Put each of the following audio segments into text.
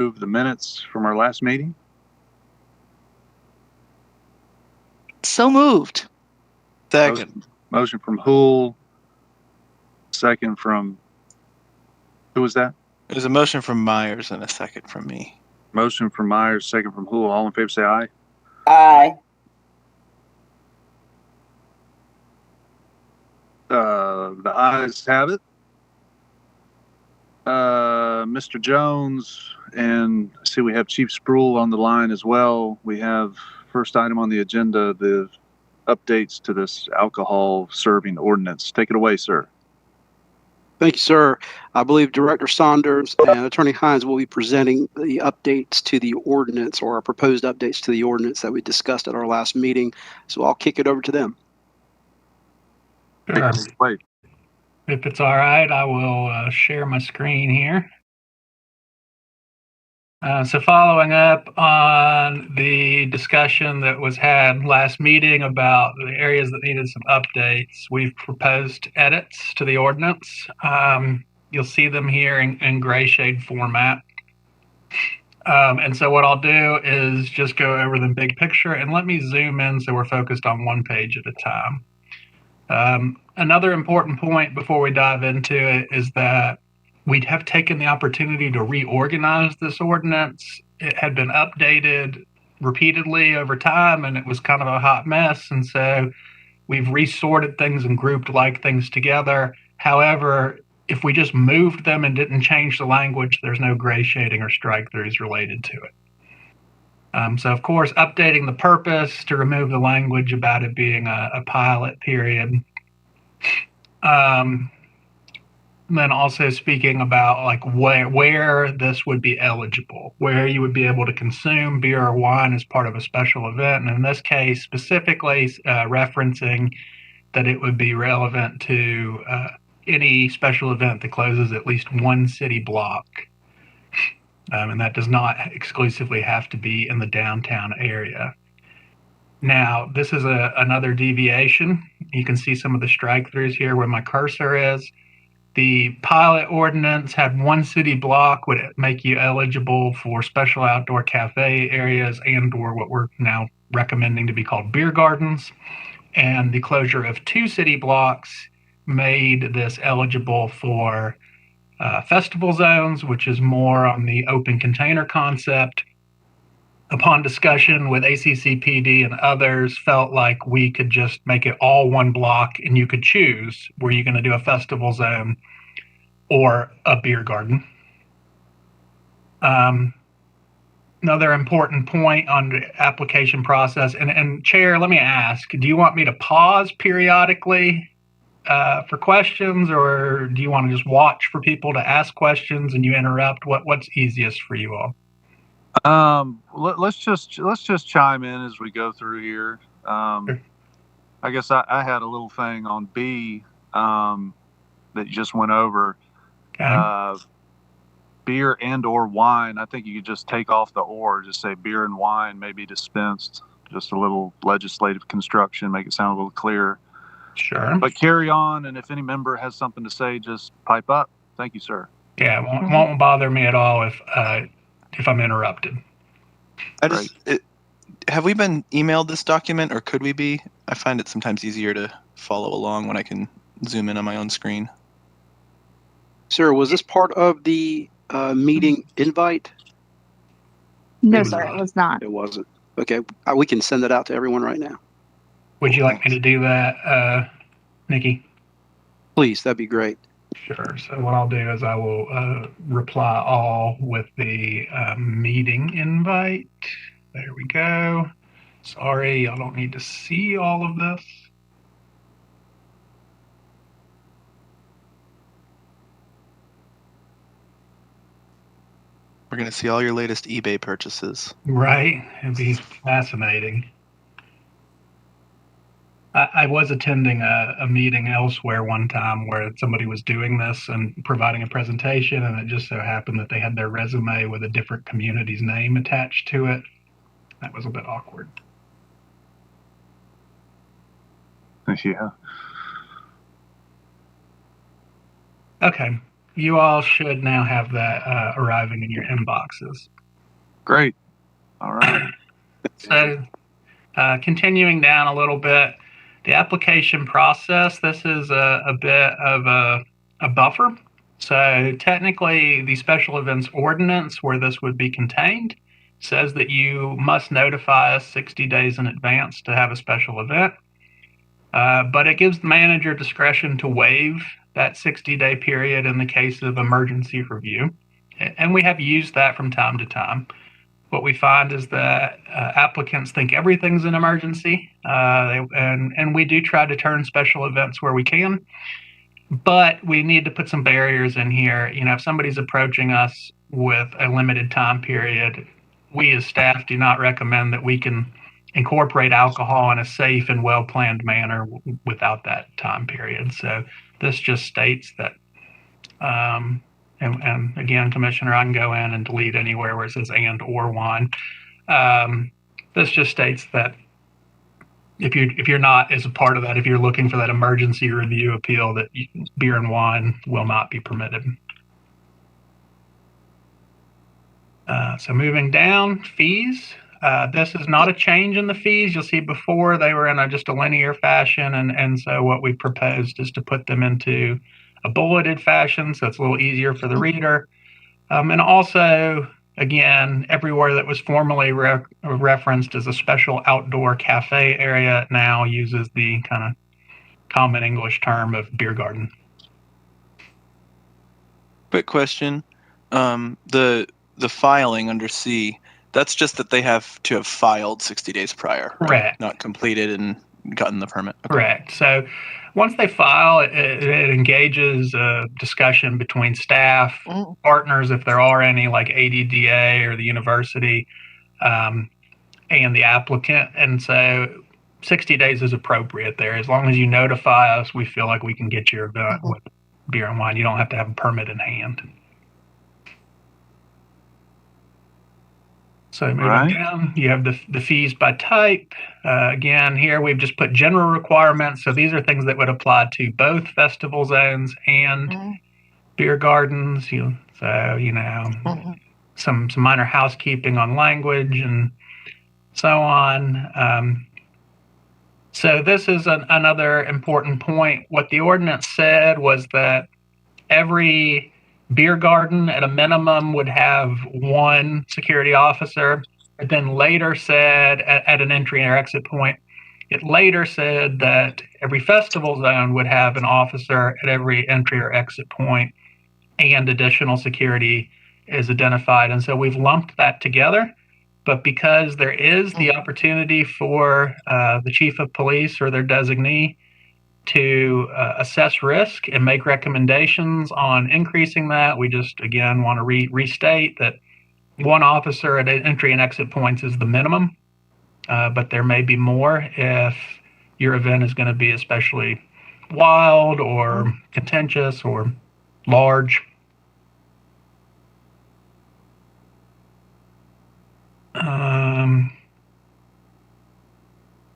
approve the minutes from our last meeting? So moved. Second. Motion from Hool. Second from, who was that? It was a motion from Myers and a second from me. Motion from Myers, second from Hool. All in favor say aye. Aye. The ayes have it. Mr. Jones, and I see we have Chief Spruill on the line as well. We have first item on the agenda, the updates to this alcohol serving ordinance. Take it away, sir. Thank you, sir. I believe Director Saunders and Attorney Hines will be presenting the updates to the ordinance, or our proposed updates to the ordinance that we discussed at our last meeting. So I'll kick it over to them. Sure. Wait. If it's all right, I will share my screen here. So following up on the discussion that was had last meeting about the areas that needed some updates, we've proposed edits to the ordinance. You'll see them here in gray shade format. And so what I'll do is just go over the big picture, and let me zoom in so we're focused on one page at a time. Another important point before we dive into it is that we have taken the opportunity to reorganize this ordinance. It had been updated repeatedly over time, and it was kind of a hot mess. And so we've resorted things and grouped like things together. However, if we just moved them and didn't change the language, there's no gray shading or strike throughs related to it. So, of course, updating the purpose to remove the language about it being a pilot period. Then also speaking about like where this would be eligible, where you would be able to consume beer or wine as part of a special event. And in this case, specifically referencing that it would be relevant to any special event that closes at least one city block. And that does not exclusively have to be in the downtown area. Now, this is another deviation. You can see some of the strike-throughs here where my cursor is. The pilot ordinance had one city block would make you eligible for special outdoor cafe areas and or what we're now recommending to be called beer gardens. And the closure of two city blocks made this eligible for festival zones, which is more on the open container concept. Upon discussion with ACCPD and others, felt like we could just make it all one block and you could choose, were you going to do a festival zone or a beer garden? Another important point on the application process, and Chair, let me ask, do you want me to pause periodically for questions, or do you want to just watch for people to ask questions and you interrupt? What's easiest for you all? Let's just chime in as we go through here. Sure. I guess I had a little thing on B that you just went over. Okay. Beer and or wine. I think you could just take off the or, just say beer and wine may be dispensed. Just a little legislative construction, make it sound a little clearer. Sure. But carry on, and if any member has something to say, just pipe up. Thank you, sir. Yeah, it won't bother me at all if I'm interrupted. Have we been emailed this document, or could we be? I find it sometimes easier to follow along when I can zoom in on my own screen. Sir, was this part of the meeting invite? No, sir, it was not. It wasn't. Okay, we can send that out to everyone right now. Would you like me to do that, Nikki? Please, that'd be great. Sure. So what I'll do is I will reply all with the meeting invite. There we go. Sorry, I don't need to see all of this. We're going to see all your latest eBay purchases. Right. It'd be fascinating. I was attending a meeting elsewhere one time where somebody was doing this and providing a presentation, and it just so happened that they had their resume with a different community's name attached to it. That was a bit awkward. Yeah. Okay. You all should now have that arriving in your inboxes. Great. All right. So, continuing down a little bit, the application process, this is a bit of a buffer. So technically, the special events ordinance, where this would be contained, says that you must notify us 60 days in advance to have a special event. But it gives the manager discretion to waive that 60-day period in the case of emergency review. And we have used that from time to time. What we find is that applicants think everything's an emergency, and we do try to turn special events where we can, but we need to put some barriers in here. You know, if somebody's approaching us with a limited time period, we as staff do not recommend that we can incorporate alcohol in a safe and well-planned manner without that time period. So this just states that, and again, Commissioner, I can go in and delete anywhere where it says and or wine. This just states that if you're not as a part of that, if you're looking for that emergency review appeal, that beer and wine will not be permitted. So moving down, fees. This is not a change in the fees. You'll see before they were in just a linear fashion, and so what we proposed is to put them into a bulleted fashion, so it's a little easier for the reader. And also, again, everywhere that was formerly referenced as a special outdoor cafe area now uses the kind of common English term of beer garden. Quick question. The filing under C, that's just that they have to have filed 60 days prior, right? Correct. Not completed and gotten the permit. Okay. Correct. So once they file, it engages a discussion between staff, partners, if there are any, like ADDA or the university, and the applicant. And so 60 days is appropriate there. As long as you notify us, we feel like we can get your event with beer and wine. You don't have to have a permit in hand. So moving down, you have the fees by type. Again, here we've just put general requirements. So these are things that would apply to both festival zones and beer gardens. Some minor housekeeping on language and so on. So this is another important point. What the ordinance said was that every beer garden at a minimum would have one security officer. It then later said at an entry or exit point, it later said that every festival zone would have an officer at every entry or exit point, and additional security is identified. And so we've lumped that together. But because there is the opportunity for the chief of police or their designee to assess risk and make recommendations on increasing that, we just, again, want to restate that one officer at entry and exit points is the minimum, but there may be more if your event is going to be especially wild or contentious or large.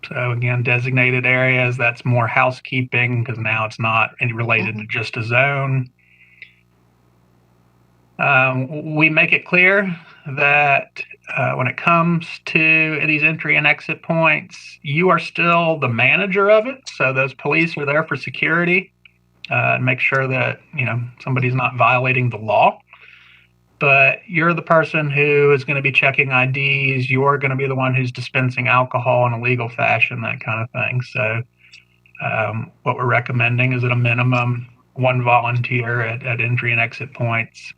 So again, designated areas, that's more housekeeping because now it's not related to just a zone. We make it clear that when it comes to these entry and exit points, you are still the manager of it. So those police are there for security and make sure that somebody's not violating the law. But you're the person who is going to be checking IDs. You're going to be the one who's dispensing alcohol in a legal fashion, that kind of thing. So what we're recommending is at a minimum, one volunteer at entry and exit points.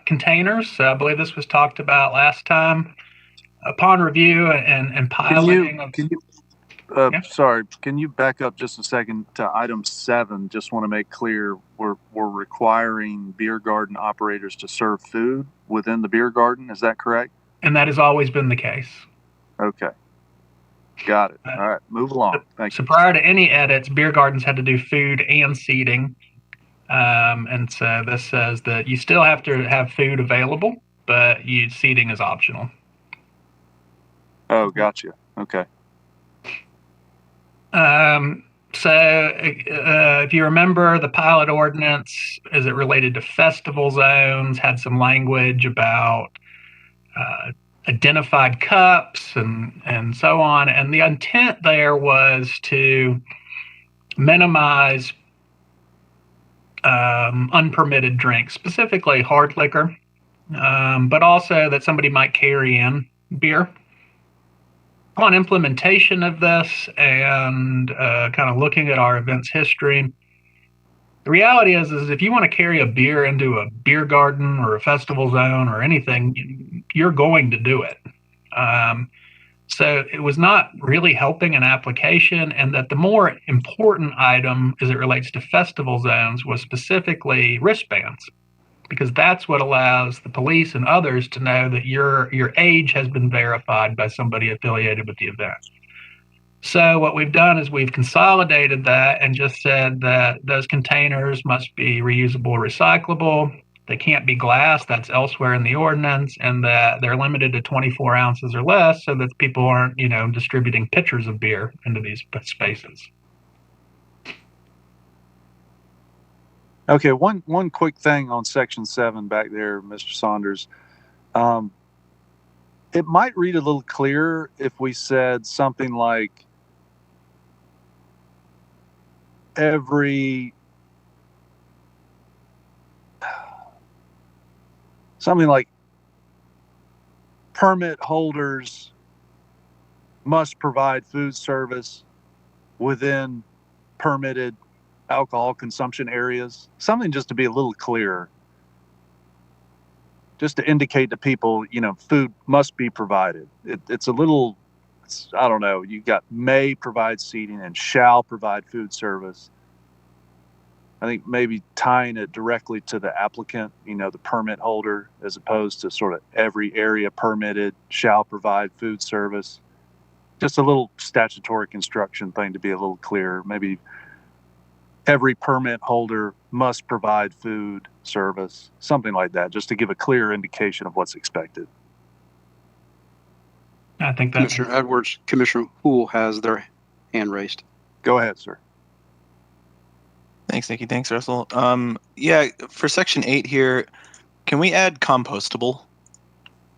Containers. So I believe this was talked about last time. Upon review and piloting. Sorry, can you back up just a second to item 7? Just want to make clear we're requiring beer garden operators to serve food within the beer garden. Is that correct? And that has always been the case. Okay. Got it. All right, move along. Thank you. So prior to any edits, beer gardens had to do food and seating. And so this says that you still have to have food available, but seating is optional. Oh, gotcha. Okay. If you remember, the pilot ordinance, as it related to festival zones, had some language about identified cups and so on. And the intent there was to minimize unpermitted drinks, specifically hard liquor, but also that somebody might carry in beer. On implementation of this and kind of looking at our events history, the reality is if you want to carry a beer into a beer garden or a festival zone or anything, you're going to do it. So it was not really helping an application, and that the more important item as it relates to festival zones was specifically wristbands, because that's what allows the police and others to know that your age has been verified by somebody affiliated with the event. So what we've done is we've consolidated that and just said that those containers must be reusable or recyclable. They can't be glass. That's elsewhere in the ordinance, and that they're limited to 24 ounces or less, so that people aren't, distributing pitchers of beer into these spaces. Okay, one quick thing on section 7 back there, Mr. Saunders. It might read a little clearer if we said something like permit holders must provide food service within permitted alcohol consumption areas. Something just to be a little clearer, just to indicate to people, food must be provided. It's a little, I don't know, you got may provide seating and shall provide food service. I think maybe tying it directly to the applicant, the permit holder, as opposed to sort of every area permitted shall provide food service. Just a little statutory construction thing to be a little clearer. Maybe every permit holder must provide food service, something like that, just to give a clear indication of what's expected. I think that Commissioner Edwards, Commissioner Houle has their hand raised. Go ahead, sir. Thanks, Nikki. Thanks, Russell. For section 8 here, can we add compostable?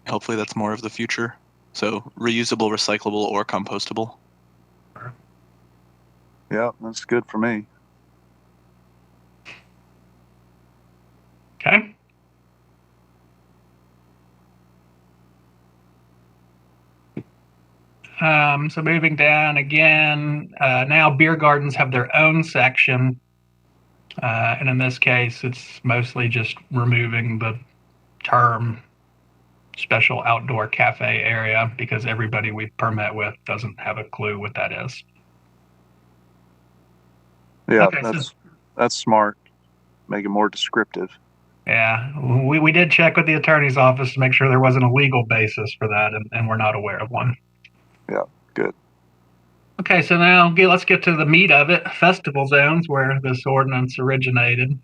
Hopefully that's more of the future. So reusable, recyclable, or compostable. Yeah, that's good for me. Okay. So moving down again, now beer gardens have their own section. And in this case, it's mostly just removing the term special outdoor cafe area, because everybody we permit with doesn't have a clue what that is. Yeah, Okay, that's smart. Make it more descriptive. Yeah, we did check with the attorney's office to make sure there wasn't a legal basis for that, and we're not aware of one. Yeah, good. Okay, so now let's get to the meat of it, festival zones, where this ordinance originated.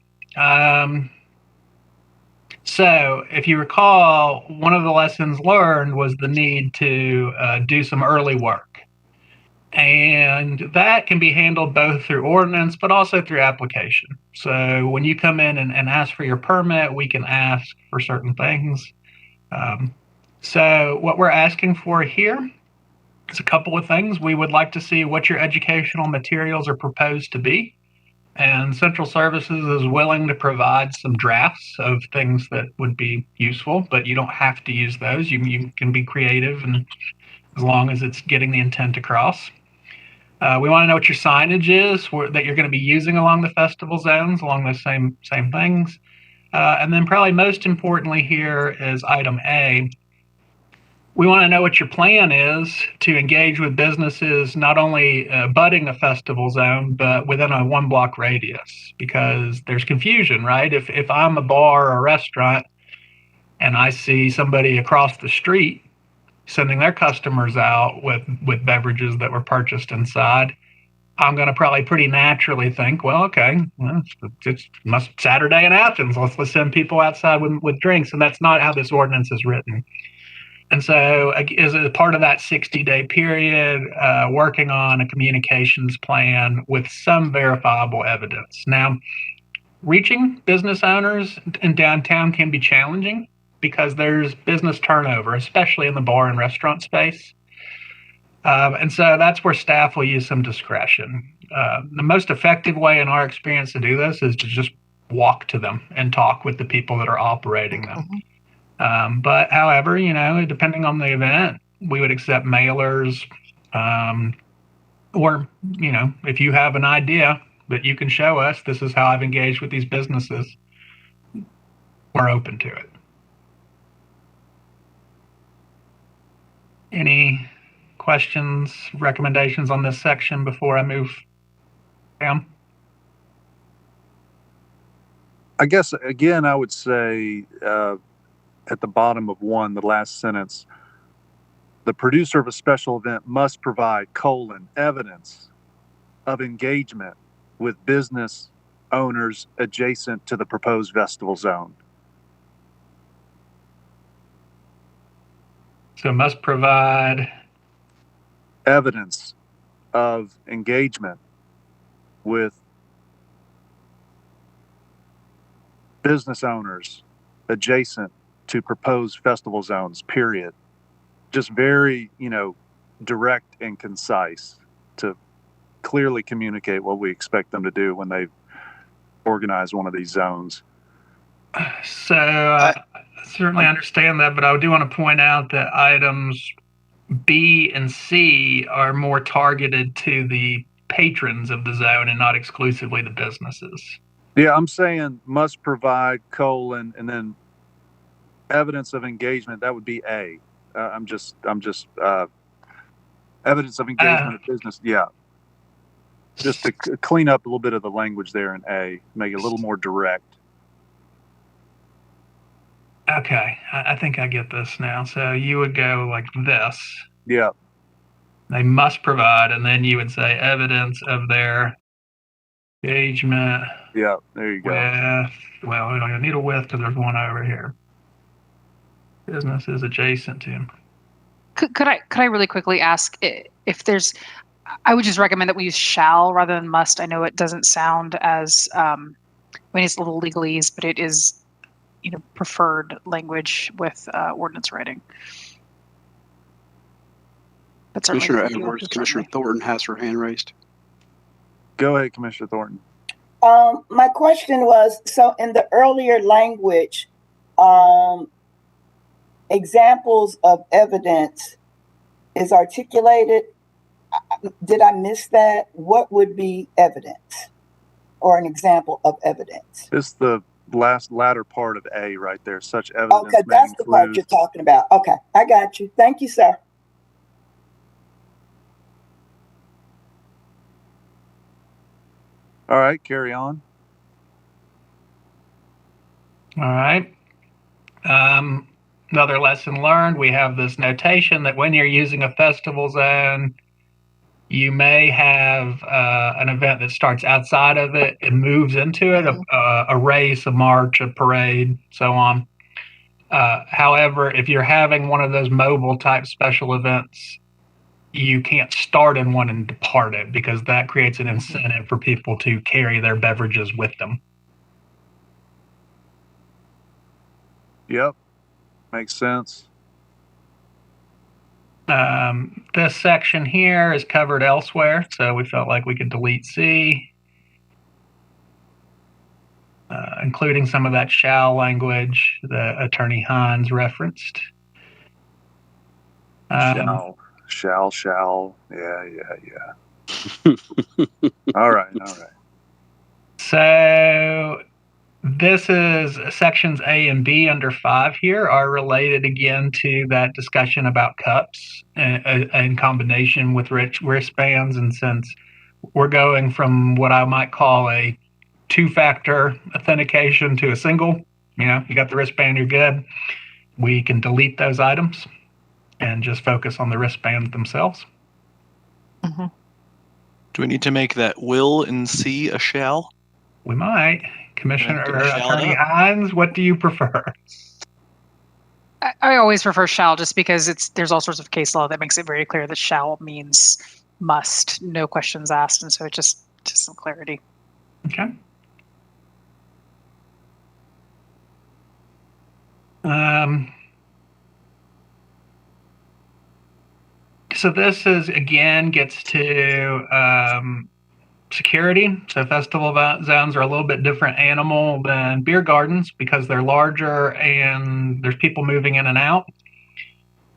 So if you recall, one of the lessons learned was the need to do some early work. And that can be handled both through ordinance, but also through application. So when you come in and ask for your permit, we can ask for certain things. So what we're asking for here is a couple of things. We would like to see what your educational materials are proposed to be. And Central Services is willing to provide some drafts of things that would be useful, but you don't have to use those. You can be creative, and as long as it's getting the intent across. We want to know what your signage is that you're going to be using along the festival zones, along those same things. And then probably most importantly here is item A. We want to know what your plan is to engage with businesses, not only budding a festival zone, but within a 1-block radius, because there's confusion, right? If I'm a bar or a restaurant and I see somebody across the street sending their customers out with beverages that were purchased inside, I'm going to probably pretty naturally think, well, okay, it's Saturday in Athens. Let's send people outside with drinks. And that's not how this ordinance is written. And so, as a part of that 60-day period, working on a communications plan with some verifiable evidence. Now, reaching business owners in downtown can be challenging because there's business turnover, especially in the bar and restaurant space. And so that's where staff will use some discretion. The most effective way in our experience to do this is to just walk to them and talk with the people that are operating them. But however, depending on the event, we would accept mailers, or, if you have an idea that you can show us, this is how I've engaged with these businesses, we're open to it. Any questions, recommendations on this section before I move down? I guess, again, I would say at the bottom of 1, the last sentence, the producer of a special event must provide, evidence of engagement with business owners adjacent to the proposed festival zone. So must provide evidence of engagement with business owners adjacent to proposed festival zones, period. Just very, direct and concise to clearly communicate what we expect them to do when they organize one of these zones. So I certainly understand that, but I do want to point out that items B and C are more targeted to the patrons of the zone and not exclusively the businesses. Yeah, I'm saying must provide, and then evidence of engagement. That would be A. I'm just evidence of engagement of business. Yeah. Just to clean up a little bit of the language there in A, make it a little more direct. Okay, I think I get this now. So you would go like this. Yeah. They must provide, and then you would say evidence of their engagement. Yeah, there you go. Well, we don't need a with because there's one over here. Businesses adjacent to them. Could I really quickly ask if there's? I would just recommend that we use shall rather than must. I know it doesn't sound as. It's a little legalese, but it is, preferred language with ordinance writing. But Commissioner Edwards, Commissioner Thornton has her hand raised. Go ahead, Commissioner Thornton. My question was, so in the earlier language, examples of evidence is articulated. Did I miss that? What would be evidence or an example of evidence? It's the latter part of A right there. Such evidence. Okay, that's the part you're talking about. Okay, I got you. Thank you, sir. All right, carry on. All right. Another lesson learned, we have this notation that when you're using a festival zone, you may have an event that starts outside of it and moves into it, a race, a march, a parade, so on. However, if you're having one of those mobile type special events, you can't start in one and depart it because that creates an incentive for people to carry their beverages with them. Yep. Makes sense. This section here is covered elsewhere, so we felt like we could delete C, including some of that shall language that Attorney Hines referenced. Shall. Yeah. All right. So this is sections A and B under 5 here are related again to that discussion about cups in combination with wristbands. And since we're going from what I might call a 2-factor authentication to a single, you got the wristband, you're good. We can delete those items and just focus on the wristbands themselves. Mm-hmm. Do we need to make that will in C a shall? We might. Commissioner or Attorney Hines, what do you prefer? I always prefer shall just because there's all sorts of case law that makes it very clear that shall means must, no questions asked, and so it just some clarity. Okay. So this is again gets to security. So festival zones are a little bit different animal than beer gardens because they're larger and there's people moving in and out.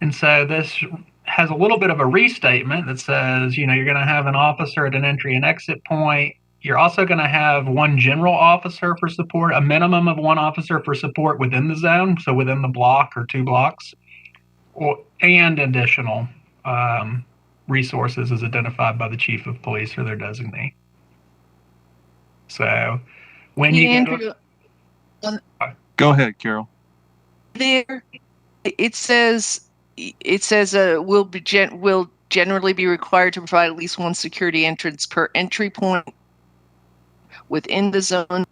And so this has a little bit of a restatement that says, you're going to have an officer at an entry and exit point. You're also going to have one general officer for support, a minimum of one officer for support within the zone, so within the block or 2 blocks, and additional resources as identified by the chief of police or their designee. So when you Go ahead, Carol. There, it says will generally be required to provide at least one security entrance per entry point within the zone.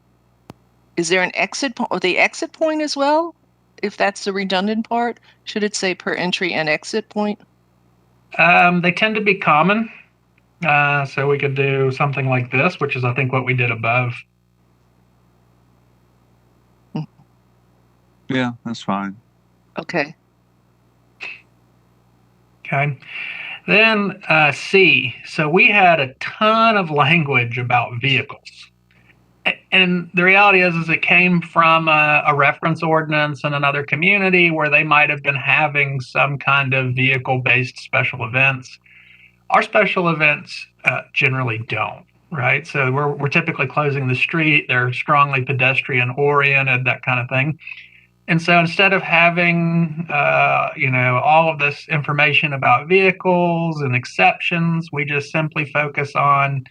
Is there an exit point or the exit point as well? If that's the redundant part, should it say per entry and exit point? They tend to be common. So we could do something like this, which is, I think, what we did above. Yeah, that's fine. Okay. Okay. Then C. So we had a ton of language about vehicles. And the reality is it came from a reference ordinance in another community where they might have been having some kind of vehicle-based special events. Our special events generally don't, right? So we're typically closing the street. They're strongly pedestrian-oriented, that kind of thing. And so instead of having, all of this information about vehicles and exceptions, we just simply focus on,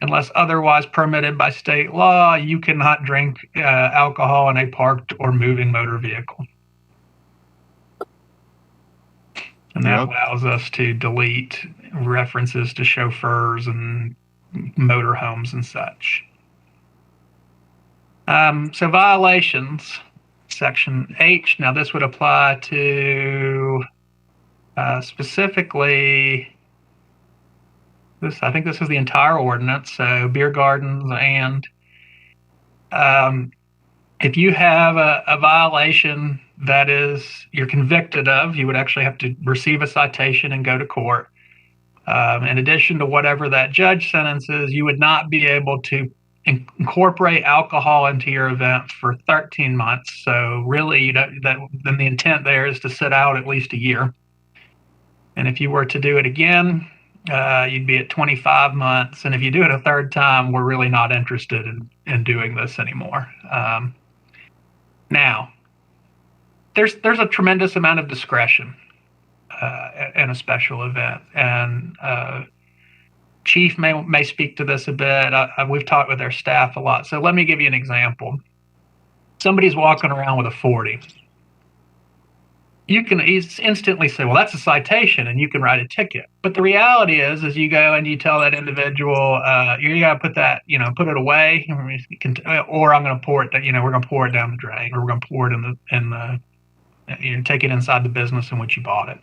unless otherwise permitted by state law, you cannot drink alcohol in a parked or moving motor vehicle. And that allows us to delete references to chauffeurs and motorhomes and such. So violations, section H. Now this would apply to specifically this. I think this is the entire ordinance. So beer gardens, and if you have a violation that is you're convicted of, you would actually have to receive a citation and go to court. In addition to whatever that judge sentences, you would not be able to incorporate alcohol into your event for 13 months. So really, then the intent there is to sit out at least a year. And if you were to do it again, you'd be at 25 months. And if you do it a third time, we're really not interested in doing this anymore. Now, there's a tremendous amount of discretion in a special event, and Chief may speak to this a bit. We've talked with their staff a lot. So let me give you an example. Somebody's walking around with a 40. You can instantly say, well, that's a citation, and you can write a ticket. But the reality is you go and you tell that individual, you got to put that, put it away, or I'm going to pour it, we're going to pour it down the drain, or we're going to pour it take it inside the business in which you bought it.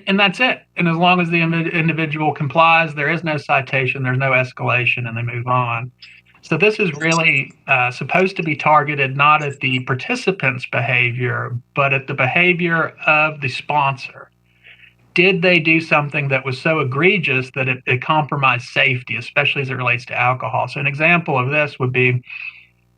And that's it. And as long as the individual complies, there is no citation, there's no escalation, and they move on. So this is really supposed to be targeted not at the participant's behavior, but at the behavior of the sponsor. Did they do something that was so egregious that it compromised safety, especially as it relates to alcohol? So an example of this would be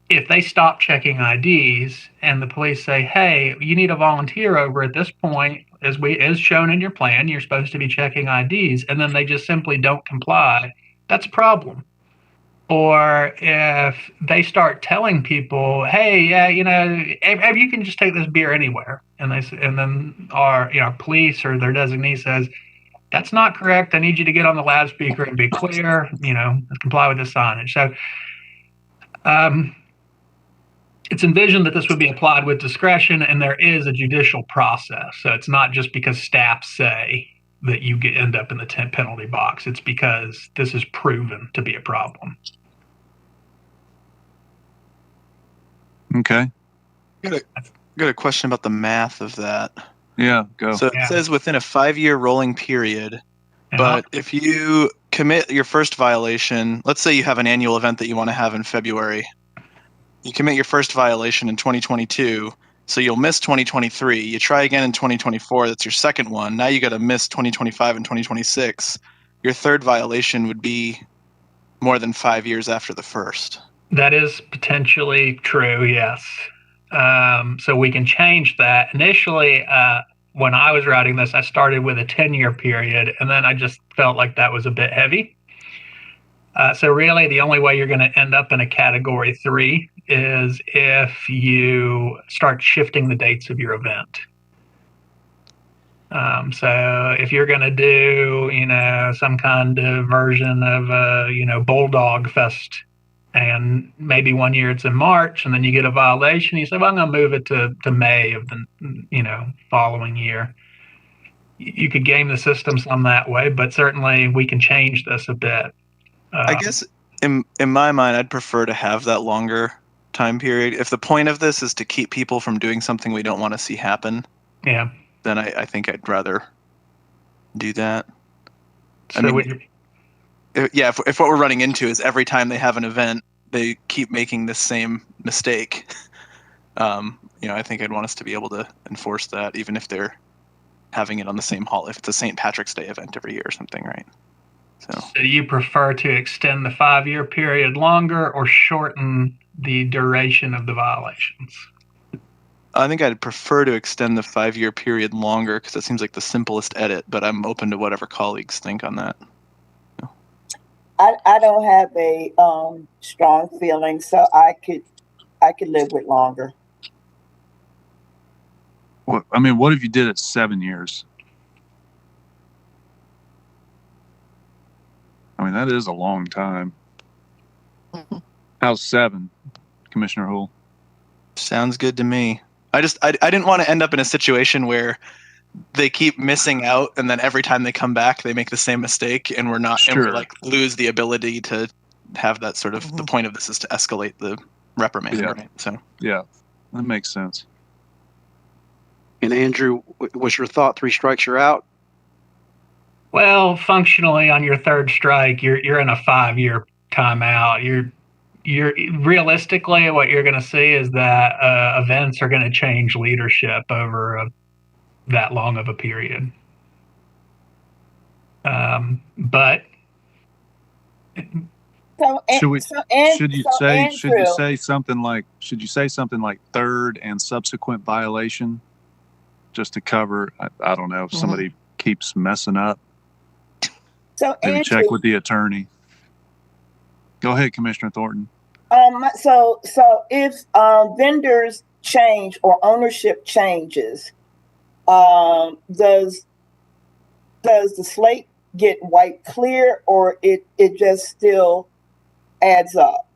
if they stop checking IDs and the police say, hey, you need a volunteer over at this point, as shown in your plan, you're supposed to be checking IDs, and then they just simply don't comply, that's a problem. Or if they start telling people, hey, yeah, you can just take this beer anywhere, and then our police or their designee says, that's not correct, I need you to get on the loudspeaker and be clear, comply with the signage. So it's envisioned that this would be applied with discretion, and there is a judicial process. So it's not just because staff say that you end up in the penalty box. It's because this is proven to be a problem. Okay. Got got a question about the math of that. Yeah, go. So it Yeah. says within a 5-year rolling period, but if you commit your first violation, let's say you have an annual event that you want to have in February, you commit your first violation in 2022, so you'll miss 2023. You try again in 2024, that's your second one. Now you got to miss 2025 and 2026. Your third violation would be more than 5 years after the first. That is potentially true, yes. So we can change that. Initially, when I was writing this, I started with a 10-year period, and then I just felt like that was a bit heavy. So really, the only way you're going to end up in a Category 3 is if you start shifting the dates of your event. So if you're going to do, some kind of version of, Bulldog Fest, and maybe one year it's in March, and then you get a violation, you say, well, I'm going to move it to May of the, following year. You could game the system some that way, but certainly we can change this a bit. I guess in my mind, I'd prefer to have that longer time period. If the point of this is to keep people from doing something we don't want to see happen, yeah, then I think I'd rather do that. So if what we're running into is every time they have an event, they keep making this same mistake, I think I'd want us to be able to enforce that, even if they're having it on the same holiday, if it's a St. Patrick's Day event every year or something, right? So you prefer to extend the 5-year period longer or shorten the duration of the violations? I think I'd prefer to extend the 5-year period longer because that seems like the simplest edit, but I'm open to whatever colleagues think on that. I don't have a strong feeling, so I could live with longer. What if you did it 7 years? That is a long time. How's 7, Commissioner Houle? Sounds good to me. I didn't want to end up in a situation where they keep missing out, and then every time they come back, they make the same mistake, and we're not, Sure. and we lose the ability to have that sort of. The point of this is to escalate the reprimand, right? So yeah, that makes sense. And Andrew, was your thought 3 strikes you're out? Well, functionally, on your third strike, you're in a 5-year timeout. You're realistically, what you're going to see is that events are going to change leadership over that long of a period. But should you say something like third and subsequent violation, just to cover? I don't know if somebody keeps messing up. So Maybe check with the attorney. Go ahead, Commissioner Thornton. So if vendors change or ownership changes, does the slate get wiped clear, or it just still adds up?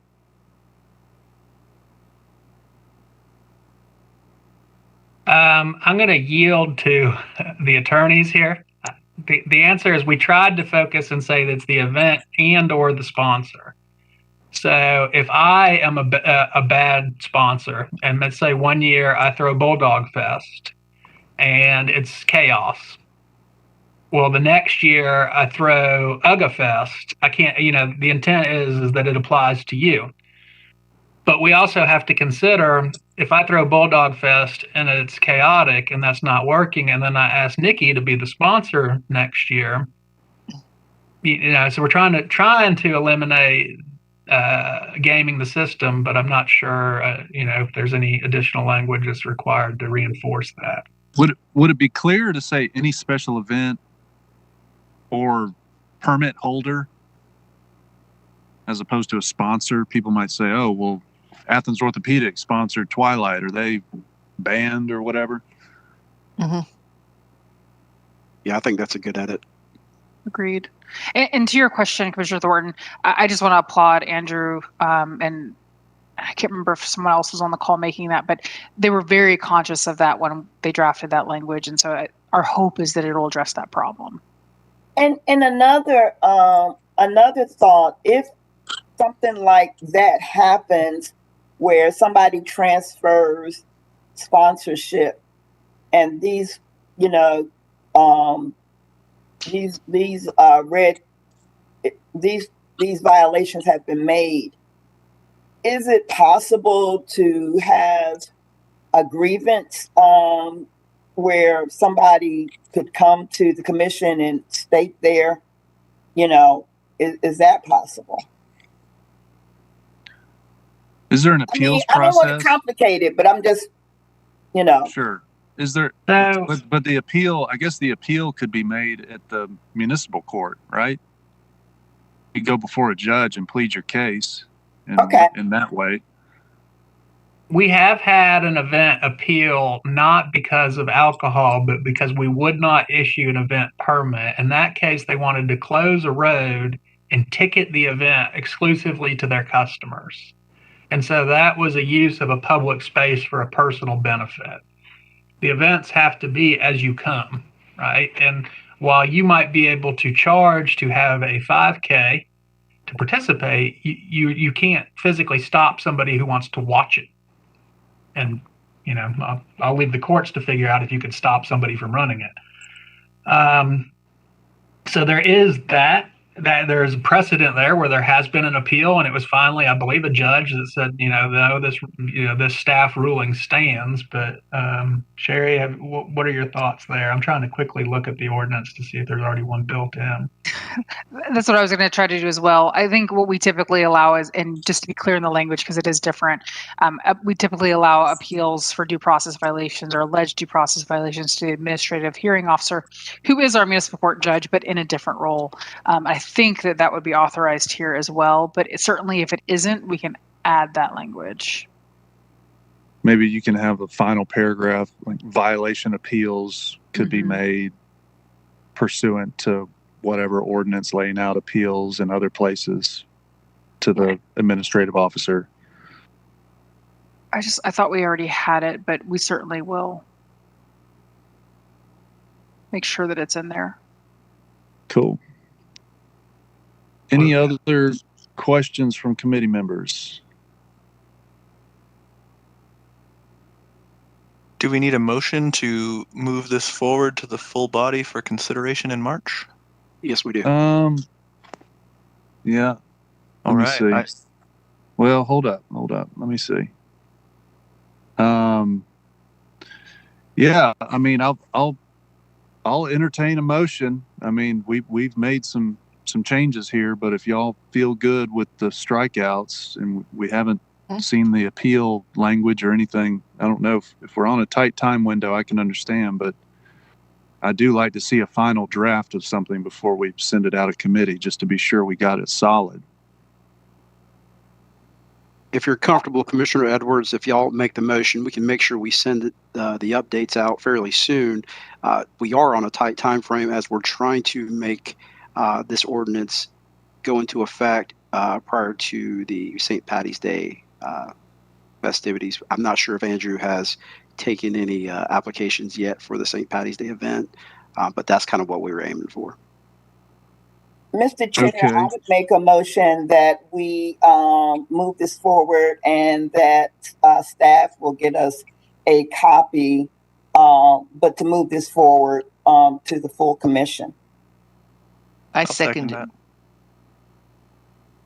I'm going to yield to the attorneys here. The answer is we tried to focus and say that's the event and or the sponsor. So if I am a bad sponsor, and let's say one year I throw Bulldog Fest and it's chaos. Well, the next year I throw Ugga Fest. I can't, the intent is that it applies to you. But we also have to consider, if I throw Bulldog Fest and it's chaotic and that's not working, and then I ask Nikki to be the sponsor next year, so we're trying to eliminate gaming the system, but I'm not sure, if there's any additional language that's required to reinforce that. Would it be clear to say any special event or permit holder as opposed to a sponsor? People might say, oh, well, Athens Orthopedics sponsored Twilight. Are they banned or whatever? Mm-hmm. Yeah, I think that's a good edit. Agreed. And to your question, Commissioner Thornton, I just want to applaud Andrew, and I can't remember if someone else was on the call making that, but they were very conscious of that when they drafted that language. And so our hope is that it will address that problem. And another thought, if something like that happens where somebody transfers sponsorship, and these, you know, these violations have been made, is it possible to have a grievance where somebody could come to the commission and state their, you know, is that possible? Is there an appeals I don't want process? to complicate it, but I'm just, you know. Sure. Is there, So, but the appeal, I guess the appeal could be made at the municipal court, right? You go before a judge and plead your case in that way. we have had an event appeal not because of alcohol, but because we would not issue an event permit. In that case, they wanted to close a road and ticket the event exclusively to their customers. And so that was a use of a public space for a personal benefit. The events have to be as you come, right? And while you might be able to charge to have a 5K to participate, you can't physically stop somebody who wants to watch it. And, you know, I'll leave the courts to figure out if you could stop somebody from running it. So there is that there's a precedent there where there has been an appeal, and it was finally, I believe, a judge that said, you know, no, this staff ruling stands. But Sherry, what are your thoughts there? I'm trying to quickly look at the ordinance to see if there's already one built in. That's what I was going to try to do as well. I think what we typically allow is, and just to be clear in the language, because it is different, we typically allow appeals for due process violations or alleged due process violations to the administrative hearing officer, who is our municipal court judge, but in a different role. I think that would be authorized here as well, but certainly if it isn't, we can add that language. Maybe you can have a final paragraph, like violation appeals could be made pursuant to whatever ordinance laying out appeals in other places to the administrative officer. I thought we already had it, but we certainly will make sure that it's in there. Cool. Any other questions from committee members? Do we need a motion to move this forward to the full body for consideration in March? Yes, we do. Yeah. All right. See. Well, hold up. Let me see. Yeah. I mean, I'll entertain a motion. I mean, we've made some changes here, but if y'all feel good with the strikeouts and we haven't seen the appeal language or anything, I don't know if we're on a tight time window, I can understand, but I do like to see a final draft of something before we send it out of committee, just to be sure we got it solid. If you're comfortable, Commissioner Edwards, if y'all make the motion, we can make sure we send the updates out fairly soon. We are on a tight time frame as we're trying to make this ordinance go into effect prior to the St. Patty's Day festivities. I'm not sure if Andrew has taken any applications yet for the St. Patty's Day event, but that's kind of what we were aiming for. Mr. Chair, Okay. I would make a motion that we move this forward and that staff will get us a copy, but to move this forward to the full commission. I I'll second it. that.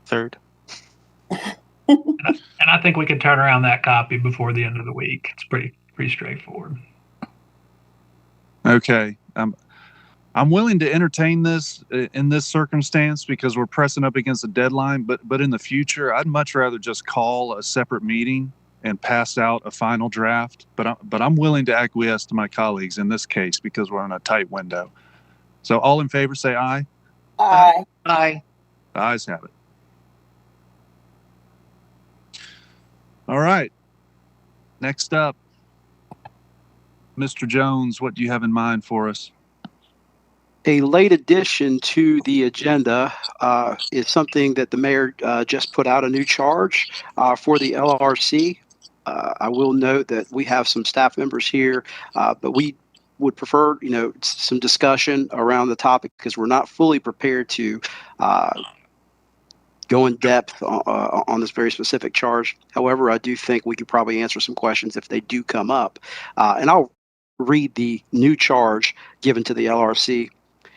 Third. And I think we can turn around that copy before the end of the week. It's pretty straightforward. Okay. I'm willing to entertain this in this circumstance because we're pressing up against a deadline, but in the future, I'd much rather just call a separate meeting and pass out a final draft. But I'm willing to acquiesce to my colleagues in this case because we're on a tight window. So all in favor, say aye. Aye. Aye. The ayes have it. All right. Next up, Mr. Jones, what do you have in mind for us? A late addition to the agenda is something that the mayor just put out a new charge for the LRC. I will note that we have some staff members here, but we would prefer, some discussion around the topic because we're not fully prepared to go in depth on this very specific charge. However, I do think we could probably answer some questions if they do come up. And I'll read the new charge given to the LRC.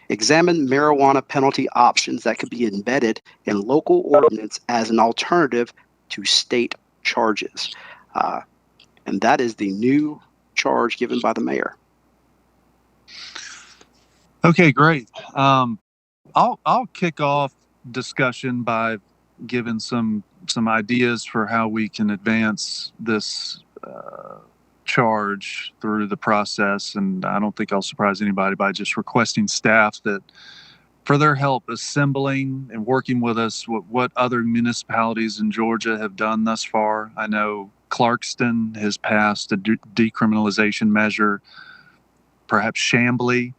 Examine marijuana penalty options that could be embedded in local ordinance as an alternative to state charges. And that is the new charge given by the mayor. Okay, great. I'll kick off discussion by giving some ideas for how we can advance this charge through the process, and I don't think I'll surprise anybody by just requesting staff that for their help assembling and working with us what other municipalities in Georgia have done thus far. I know Clarkston has passed a decriminalization measure, perhaps Chamblee.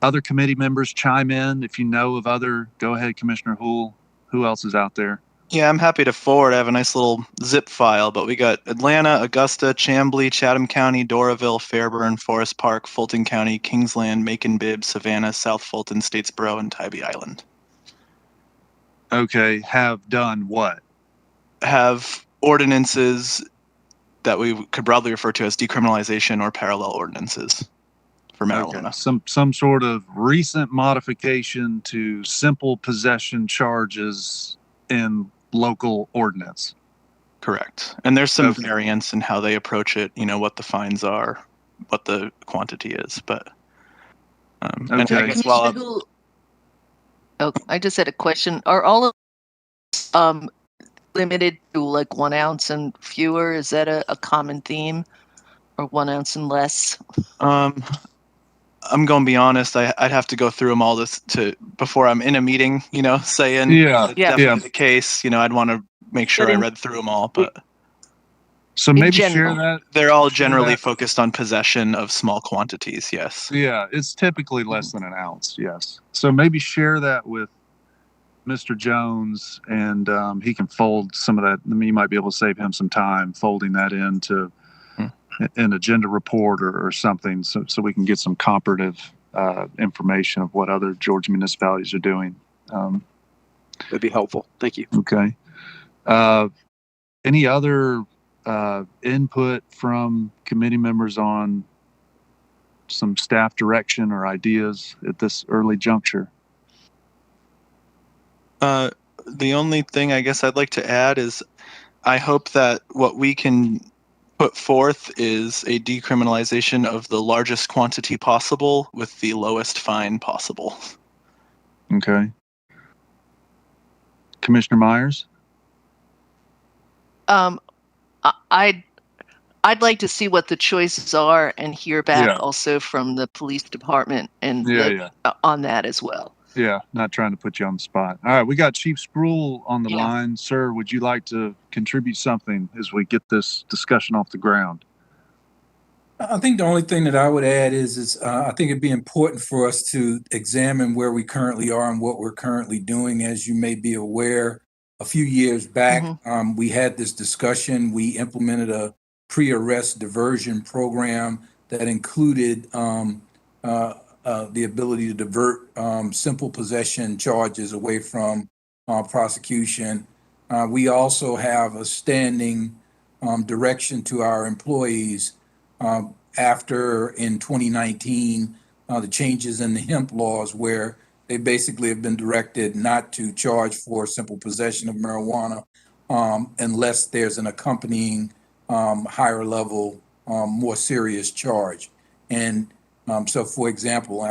Other committee members chime in. If you know of other, go ahead, Commissioner Houle. Who else is out there? Yeah, I'm happy to forward. I have a nice little zip file, but we got Atlanta, Augusta, Chamblee, Chatham County, Doraville, Fairburn, Forest Park, Fulton County, Kingsland, Macon-Bibb, Savannah, South Fulton, Statesboro, and Tybee Island. Okay, have done what? Have ordinances that we could broadly refer to as decriminalization or parallel ordinances for marijuana. Okay. Some sort of recent modification to simple possession charges in local ordinance. Correct. And there's some variance in how they approach it, what the fines are, what the quantity is, but and I guess I just had a question. Are all of limited to like 1 ounce and fewer? Is that a common theme, or 1 ounce and less? I'm going to be honest. I'd have to go through them all before I'm in a meeting, saying definitely the case. I'd want to make sure I read through them all. But so maybe share that. They're all generally focused on possession of small quantities. Yes. Yeah, it's typically less than 1 ounce. Yes. So maybe share that with Mr. Jones, and he can fold some of that. You might be able to save him some time folding that into an agenda report or something, so we can get some comparative information of what other Georgia municipalities are doing. That'd be helpful. Thank you. Okay. Any other input from committee members on some staff direction or ideas at this early juncture? The only thing I guess I'd like to add is I hope that what we can put forth is a decriminalization of the largest quantity possible with the lowest fine possible. Okay. Commissioner Myers? I'd like to see what the choices are and hear back also from the police department and on that as well. Yeah, not trying to put you on the spot. All right, we got Chief Spruill on the line. Sir, would you like to contribute something as we get this discussion off the ground? I think the only thing that I would add is I think it'd be important for us to examine where we currently are and what we're currently doing. As you may be aware, a few years back, we had this discussion. We implemented a pre-arrest diversion program that included the ability to divert simple possession charges away from prosecution. We also have a standing direction to our employees after in 2019 the changes in the hemp laws, where they basically have been directed not to charge for simple possession of marijuana unless there's an accompanying higher level, more serious charge. And so, for example,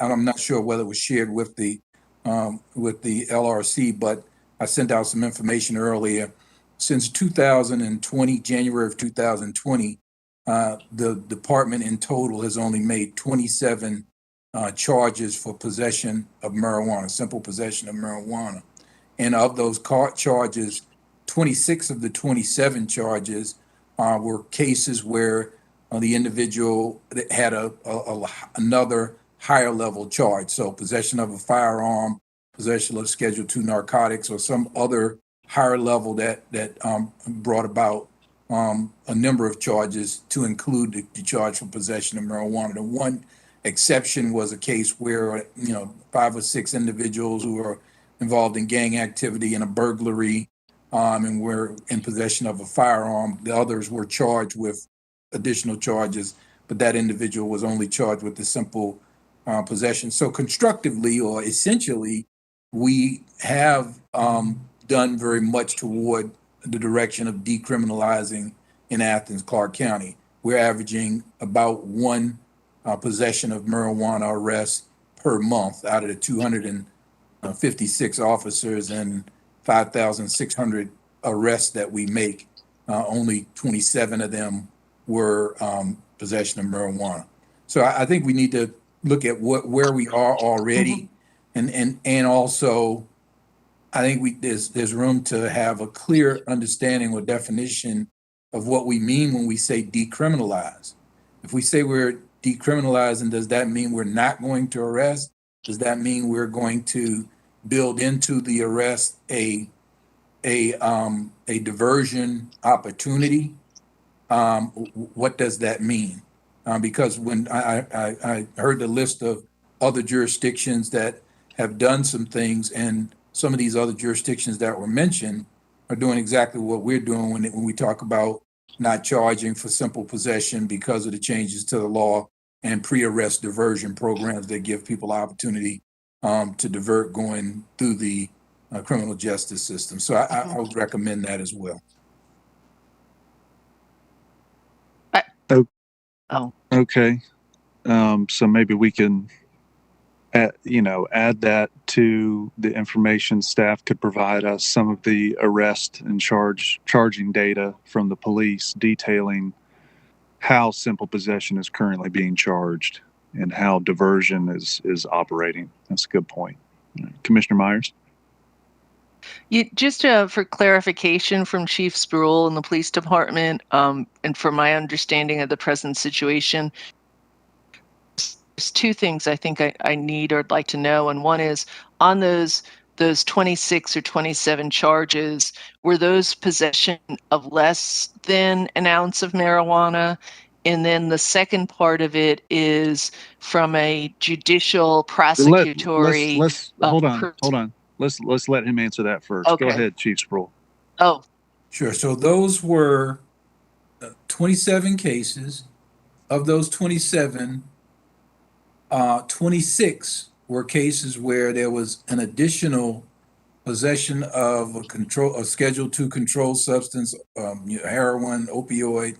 I'm not sure whether it was shared with the LRC, but I sent out some information earlier. Since 2020, January of 2020, the department in total has only made 27 charges for possession of marijuana, simple possession of marijuana. And of those charges, 26 of the 27 charges were cases where the individual had another higher level charge. So possession of a firearm, possession of Schedule II narcotics, or some other higher level that brought about a number of charges to include the charge for possession of marijuana. The one exception was a case where 5 or 6 individuals who were involved in gang activity and a burglary, and were in possession of a firearm. The others were charged with additional charges, but that individual was only charged with the simple possession. So constructively or essentially, we have done very much toward the direction of decriminalizing in Athens-Clarke County. We're averaging about one possession of marijuana arrests per month out of the 256 officers and 5,600 arrests that we make. Only 27 of them were possession of marijuana. So I think we need to look at where we are already, and also I think there's room to have a clear understanding or definition of what we mean when we say decriminalize. If we say we're decriminalizing, does that mean we're not going to arrest? Does that mean we're going to build into the arrest a diversion opportunity? What does that mean? Because when I heard the list of other jurisdictions that have done some things, and some of these other jurisdictions that were mentioned are doing exactly what we're doing when we talk about not charging for simple possession because of the changes to the law and pre-arrest diversion programs that give people opportunity to divert going through the criminal justice system. So I would recommend that as well. Okay. So maybe we can add that to the information staff could provide us, some of the arrest and charging data from the police detailing how simple possession is currently being charged and how diversion is operating. That's a good point. Commissioner Myers? Just for clarification from Chief Spruill and the police department, and for my understanding of the present situation, there's two things I think I need or would like to know. And one is, on those 26 or 27 charges, were those possession of less than an ounce of marijuana? And then the second part of it is from a judicial prosecutory. Let's hold on. Let's let him answer that first. Okay. Go ahead, Chief Spruill. Oh, Sure. So those were 27 cases. Of those 27, 26 were cases where there was an additional possession of a Schedule II controlled substance, heroin, opioid,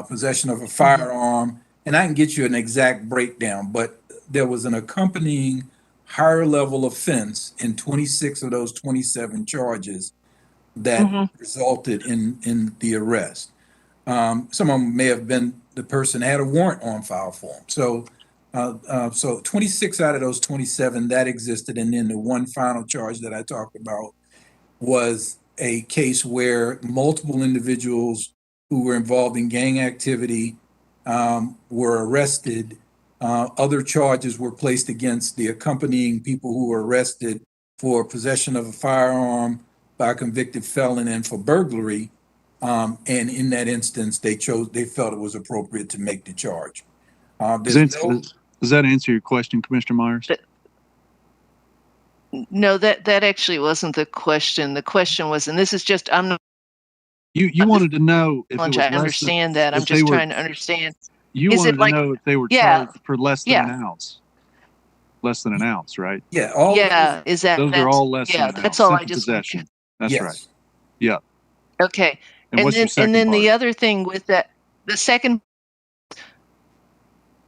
possession of a firearm, and I can get you an exact breakdown, but there was an accompanying higher level offense in 26 of those 27 charges that resulted in the arrest. Some of them may have been the person had a warrant on file for them. So 26 out of those 27 that existed, and then the one final charge that I talked about was a case where multiple individuals who were involved in gang activity were arrested. Other charges were placed against the accompanying people who were arrested for possession of a firearm by a convicted felon and for burglary. And in that instance, they felt it was appropriate to make the charge. Does that answer your question, Commissioner Myers? No, that actually wasn't the question. The question was, and this is just, You wanted to know if it was I less understand than, that. I'm just trying to understand. You Is wanted it to like, know if they were charged for less than an ounce. Less than an ounce, right? Yeah. Is that those are all less than an that's ounce. all. Simple I just possession. That's yes. right. Yeah. Okay. And what's your second then part? the other thing with that, the second,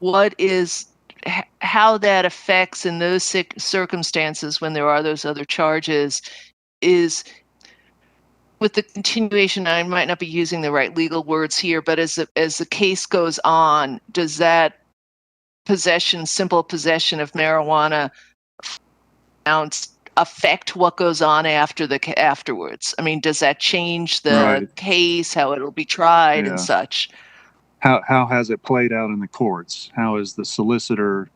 what is how that affects in those circumstances when there are those other charges is with the continuation. I might not be using the right legal words here, but as the case goes on, does that simple possession of marijuana ounce affect what goes on afterwards? I mean, does that change the case, how it'll be tried and such? How has it played out in the courts? How has the solicitor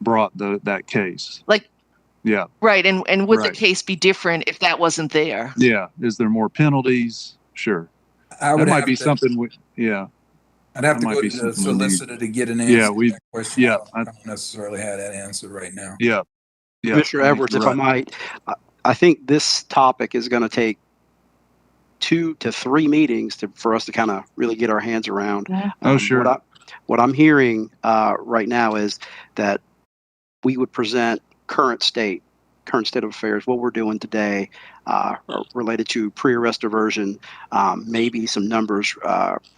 brought that case? Right. And would the case be different if that wasn't there? Yeah. Is there more penalties? Sure. That might be something. I'd have to go to the solicitor to get an answer to that question. Yeah. I don't necessarily have that answer right now. Yeah. Yeah, Commissioner I think Edwards, you're if I right. might, I think this topic is going to take 2 to 3 meetings for us to kind of really get our hands around. Oh, sure. What I'm hearing right now is that we would present current state of affairs, what we're doing today related to pre-arrest diversion, maybe some numbers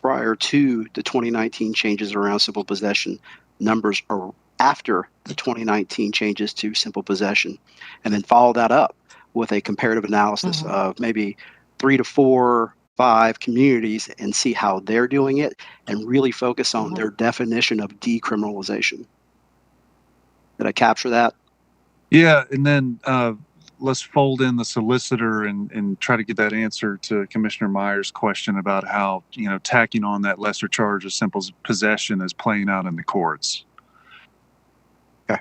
prior to the 2019 changes around simple possession, numbers are after the 2019 changes to simple possession, and then follow that up with a comparative analysis of maybe 3 to 4, 5 communities and see how they're doing it and really focus on their definition of decriminalization. Did I capture that? Yeah, and then let's fold in the solicitor and try to get that answer to Commissioner Myers' question about how, tacking on that lesser charge of simple possession is playing out in the courts. Okay.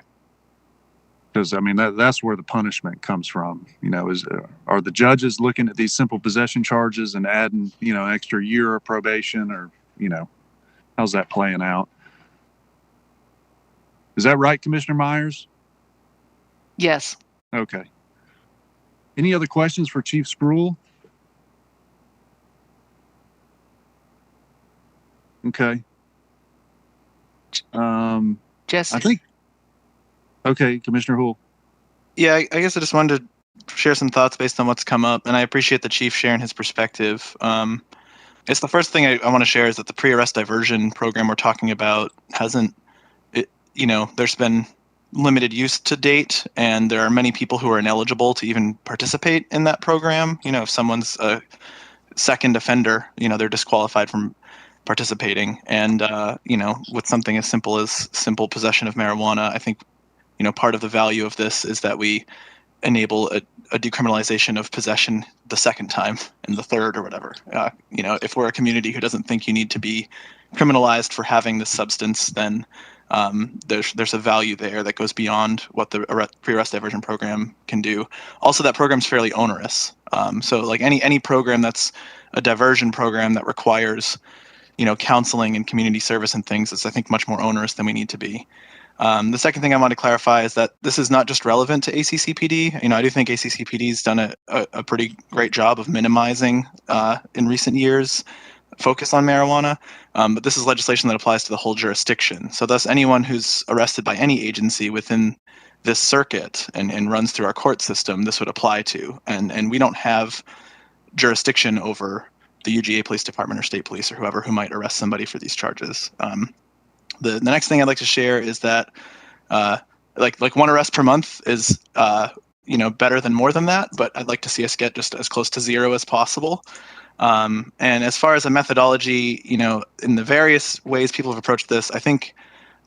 Because, that's where the punishment comes from. Are the judges looking at these simple possession charges and adding, extra year of probation, or, how's that playing out? Is that right, Commissioner Myers? Yes. Okay. Any other questions for Chief Spruill? Okay. Jesse. I think. Okay, Commissioner Houle. Yeah, I guess I just wanted to share some thoughts based on what's come up, and I appreciate the chief sharing his perspective. It's the first thing I want to share is that the pre-arrest diversion program we're talking about there's been limited use to date, and there are many people who are ineligible to even participate in that program. If someone's a second offender, they're disqualified from participating. And, with something as simple as simple possession of marijuana, I think, part of the value of this is that we enable a decriminalization of possession the second time and the third or whatever. If we're a community who doesn't think you need to be criminalized for having this substance, then there's a value there that goes beyond what the pre-arrest diversion program can do. Also, that program's fairly onerous. So like any program that's a diversion program that requires, counseling and community service and things is, I think, much more onerous than we need to be. The second thing I want to clarify is that this is not just relevant to ACCPD. I do think ACCPD's done a pretty great job of minimizing in recent years focus on marijuana, but this is legislation that applies to the whole jurisdiction. So thus anyone who's arrested by any agency within this circuit and runs through our court system, this would apply to. And we don't have jurisdiction over the UGA Police Department or State Police or whoever who might arrest somebody for these charges. The next thing I'd like to share is that like one arrest per month is better than more than that, but I'd like to see us get just as close to 0 as possible. And as far as a methodology, in the various ways people have approached this, I think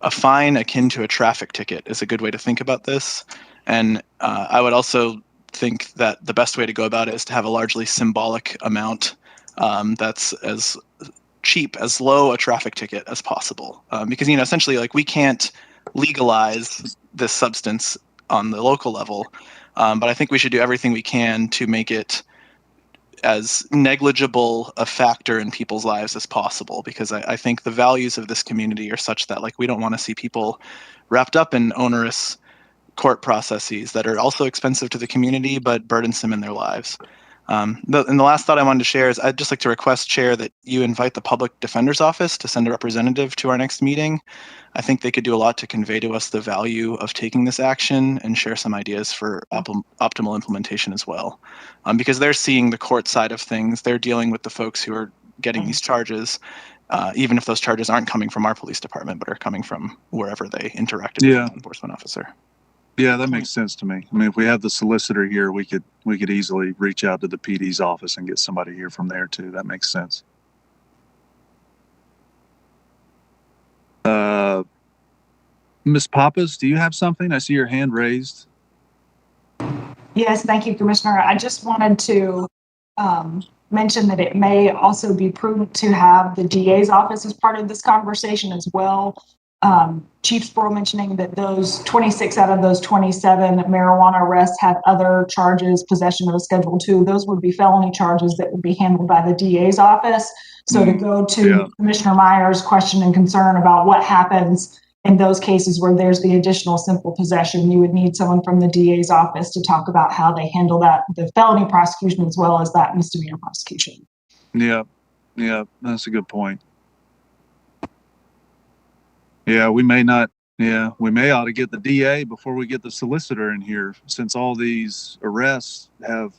a fine akin to a traffic ticket is a good way to think about this. And I would also think that the best way to go about it is to have a largely symbolic amount that's as cheap, as low a traffic ticket as possible. Because, essentially, like, we can't legalize this substance on the local level, but I think we should do everything we can to make it as negligible a factor in people's lives as possible, because I think the values of this community are such that, like, we don't want to see people wrapped up in onerous court processes that are also expensive to the community but burdensome in their lives. And the last thought I wanted to share is I'd just like to request, Chair, that you invite the Public Defender's Office to send a representative to our next meeting. I think they could do a lot to convey to us the value of taking this action and share some ideas for optimal implementation as well. Because they're seeing the court side of things. They're dealing with the folks who are getting these charges, even if those charges aren't coming from our police department, but are coming from wherever they interacted with a law enforcement officer. Yeah, that makes sense to me. If we have the solicitor here, we could easily reach out to the PD's office and get somebody here from there too. That makes sense. Ms. Pappas, do you have something? I see your hand raised. Yes, thank you, Commissioner. I just wanted to mention that it may also be prudent to have the DA's office as part of this conversation as well. Chief Spruill mentioning that those 26 out of those 27 marijuana arrests had other charges, possession of a Schedule II. Those would be felony charges that would be handled by the DA's office. So to go to Commissioner Myers' question and concern about what happens in those cases where there's the additional simple possession, you would need someone from the DA's office to talk about how they handle that, the felony prosecution as well as that misdemeanor prosecution. Yeah, that's a good point. Yeah, we may ought to get the DA before we get the solicitor in here, since all these arrests have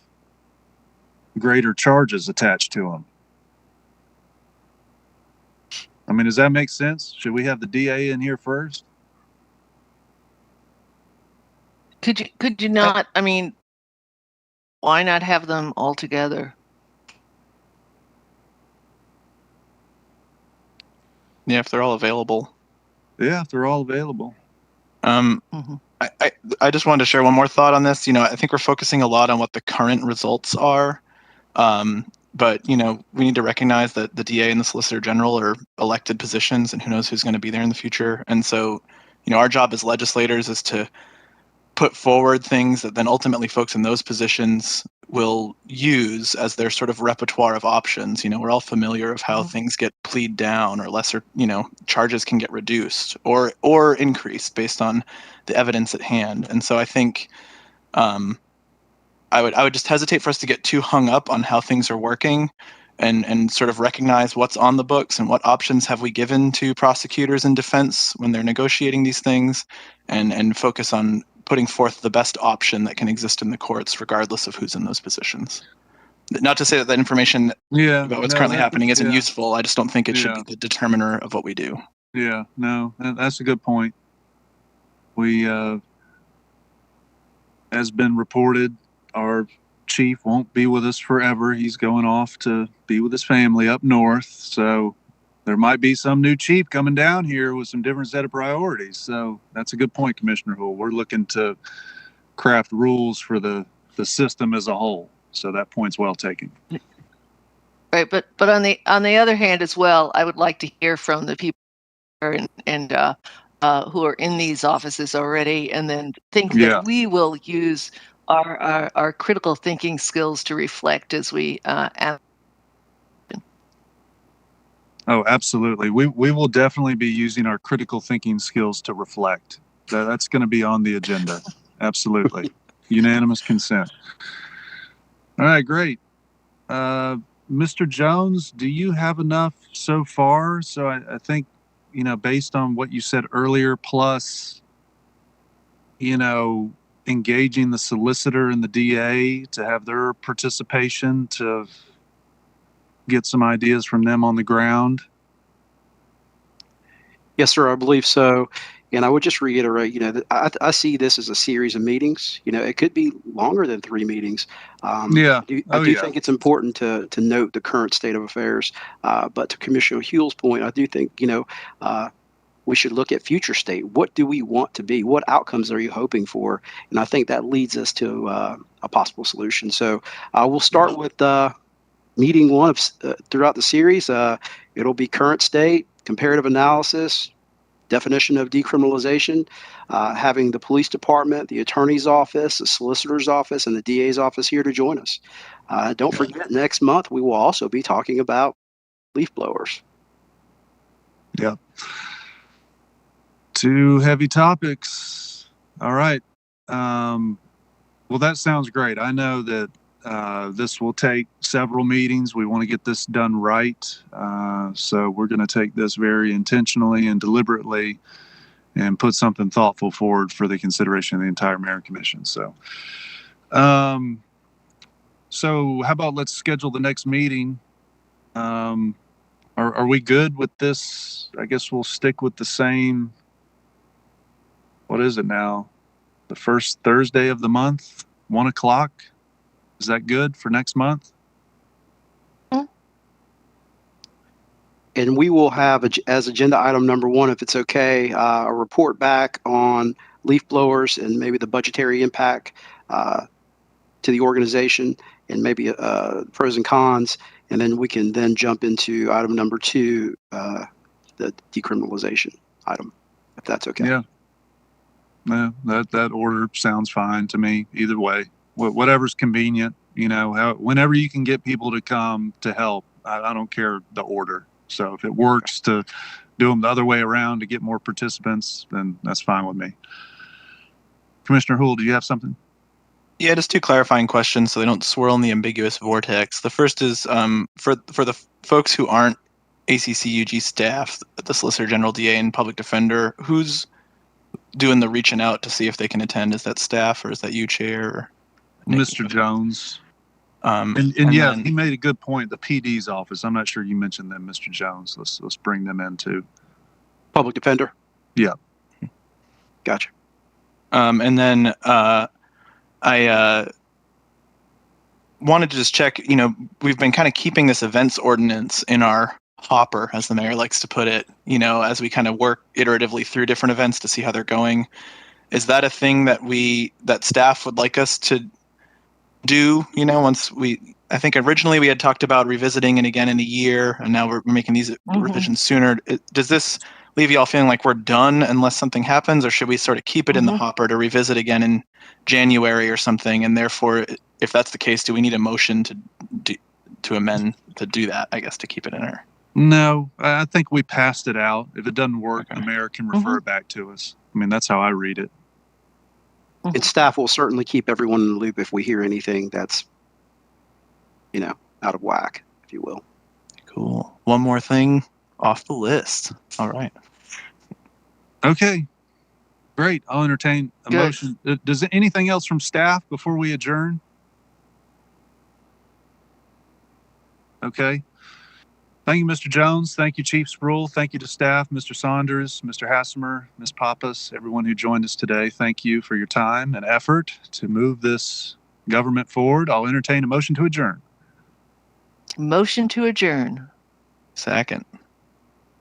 greater charges attached to them. I mean, does that make sense? Should we have the DA in here first? Could you not? I mean, why not have them all together? Yeah, if they're all available. Yeah, if they're all available. I just wanted to share one more thought on this. I think we're focusing a lot on what the current results are. But, we need to recognize that the DA and the Solicitor General are elected positions, and who knows who's going to be there in the future. And so, our job as legislators is to put forward things that then ultimately folks in those positions will use as their sort of repertoire of options. We're all familiar of how things get plead down, or lesser, charges can get reduced or increased based on the evidence at hand. And so I think I would just hesitate for us to get too hung up on how things are working, and sort of recognize what's on the books and what options have we given to prosecutors and defense when they're negotiating these things, and focus on putting forth the best option that can exist in the courts, regardless of who's in those positions. Not to say that information about what's currently happening isn't useful. I just don't think it should be the determiner of what we do. Yeah, no, that's a good point. We, as been reported, our chief won't be with us forever. He's going off to be with his family up north. So there might be some new chief coming down here with some different set of priorities. So that's a good point, Commissioner Hull. We're looking to craft rules for the system as a whole. So that point's well taken. Right, but on the other hand as well, I would like to hear from the people and who are in these offices already, and then think that we will use our critical thinking skills to reflect as we Oh, absolutely. We will definitely be using our critical thinking skills to reflect. That's going to be on the agenda. Absolutely. Unanimous consent. All right, great. Mr. Jones, do you have enough so far? So I think, based on what you said earlier, plus, engaging the solicitor and the DA to have their participation, to get some ideas from them on the ground. Yes, sir, I believe so. And I would just reiterate, that I see this as a series of meetings. It could be longer than 3 meetings. I do think it's important to note the current state of affairs. But to Commissioner Huell's point, I do think, we should look at future state. What do we want to be? What outcomes are you hoping for? And I think that leads us to a possible solution. So we'll start with meeting one of throughout the series. It'll be current state, comparative analysis, definition of decriminalization, having the police department, the attorney's office, the solicitor's office, and the DA's office here to join us. Don't forget, next month we will also be talking about leaf blowers. Yeah. 2 heavy topics. All right. Well, that sounds great. I know that this will take several meetings. We want to get this done right. So we're going to take this very intentionally and deliberately and put something thoughtful forward for the consideration of the entire Mayor Commission. So, so how about let's schedule the next meeting? Are we good with this? I guess we'll stick with the same. What is it now? The first Thursday of the month, 1 o'clock. Is that good for next month? And we will have, as agenda item number 1, if it's okay, a report back on leaf blowers and maybe the budgetary impact to the organization, and maybe pros and cons. And then we can then jump into item number 2, the decriminalization item, if that's okay. Yeah. No, that order sounds fine to me. Either way, whatever's convenient, whenever you can get people to come to help. I don't care the order. So if it works to do them the other way around to get more participants, then that's fine with me. Commissioner Houle, do you have something? Yeah, just two clarifying questions so they don't swirl in the ambiguous vortex. The first is for the folks who aren't ACCUG staff, the Solicitor General, DA, and Public Defender, who's doing the reaching out to see if they can attend? Is that staff or is that you, Chair? Or Mr. Jones. And yeah, he made a good point. The PD's office. I'm not sure you mentioned them, Mr. Jones. Let's bring them in too. Public Defender? Yeah. Gotcha. And then I wanted to just check, we've been kind of keeping this events ordinance in our hopper, as the mayor likes to put it, as we kind of work iteratively through different events to see how they're going. Is that a thing that staff would like us to do, I think originally we had talked about revisiting it again in a year, and now we're making these revisions sooner. Does this leave y'all feeling like we're done unless something happens, or should we sort of keep it in the hopper to revisit again in January or something? And therefore, if that's the case, do we need a motion to amend to do that, I guess, to keep it in there? No, I think we passed it out. If it doesn't work, the mayor can refer it back to us. I mean, that's how I read it. And staff will certainly keep everyone in the loop if we hear anything that's, out of whack, if you will. Cool. One more thing off the list. All right. Okay. Great. I'll entertain a motion. Does anything else from staff before we adjourn? Okay. Thank you, Mr. Jones. Thank you, Chief Sproul. Thank you to staff, Mr. Saunders, Mr. Hassemer, Ms. Pappas, everyone who joined us today. Thank you for your time and effort to move this government forward. I'll entertain a motion to adjourn. Motion to adjourn. Second.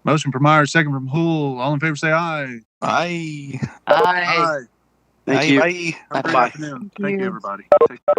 Motion from Myers, second from Houle. All in favor say aye. Aye. Aye. Thank you. Bye. Have a great Bye. afternoon. Thank you, everybody. Take care.